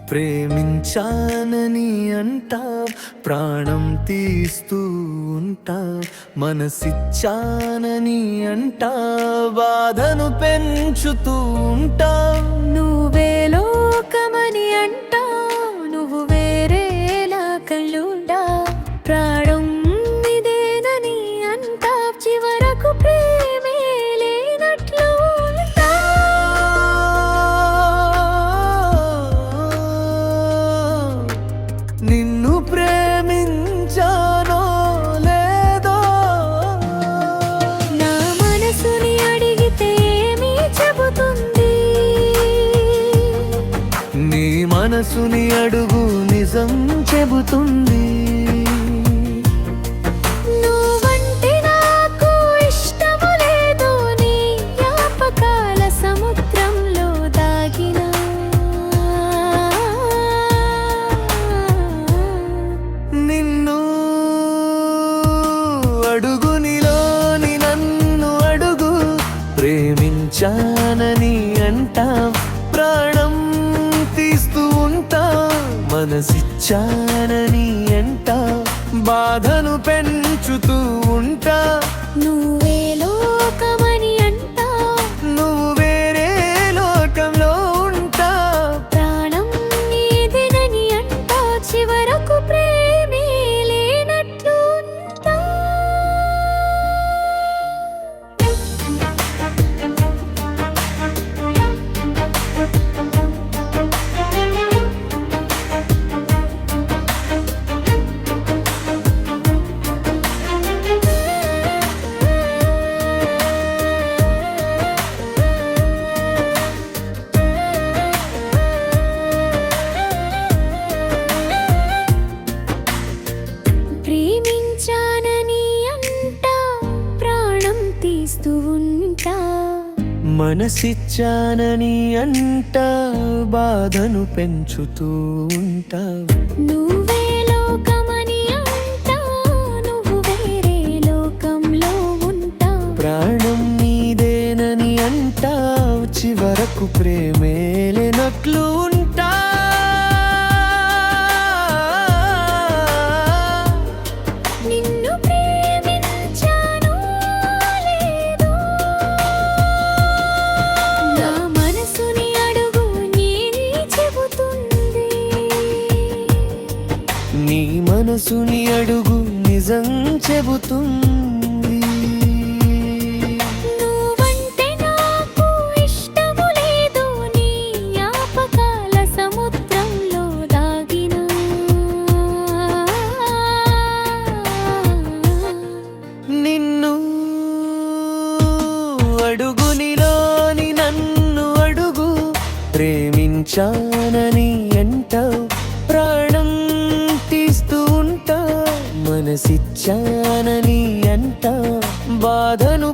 ప్రేమించానని అంటా, ప్రాణం తీస్తూ ఉంటా. మనసిచ్చానని అంటా, బాధను పెంచుతూ ఉంటా. నువ్వే లోకమని అంటా, నువ్వు వేరేలా కళ్ళుండా. ప్రాణం ఇదేనని అంటా, చివరకు ప్రేమే లేనట్లు ఉంటా. నిన్ను ప్రేమించానో లేదో, నా మనసుని అడిగితే ఏమీ చెబుతుంది? నీ మనసుని అడుగు నిజం చెబుతుంది. నువ్వంటే నాకు ఇష్టము లేదు, నీ జ్ఞాపకాల సముద్రంలో దాగిన. నిన్ను అడుగునిలోని నన్ను అడుగు, ప్రేమించానని అంటా, ప్రాణం తీస్తూ ఉంటా. మనసిచ్చానని అంటా, బాధను పెంచుతూ ఉంటా. నువ్వే లోకమని అంటా, నువ్వు వేరే లోకంలో ఉంటా. ప్రాణం నీదేనని అంటా, చివరకు ప్రేమే లేనట్లు ఉంటా. ప్రేమించానని అంటా, ప్రాణం తీస్తూ ఉంటా. మనసిచ్చానని అంటా, బాధను పెంచుతూ ఉంటా. నువ్వే లోకమని అంటా, నువ్వు వేరే లోకంలో ఉంటా. ప్రాణం నీదేనని అంటా, చివరకు ప్రేమేలేనట్లు ఉంటా. నిన్ను ప్రేమించానో లేదో, నా మనసుని అడుగు నీది చెబుతుంది. నీ మనసుని అడుగు నిజం చెబుతుంది. నువ్వంటే నాకు ఇష్టము లేదు, నీ జ్ఞాపకాల సముద్రంలో దాగిన. నిన్ను అడుగునిలోని నన్ను అడుగు, ప్రేమించానని అంటావు, ప్రాణం తీస్తూ ఉంటా. మనసిచ్చానని అంటా, బాధను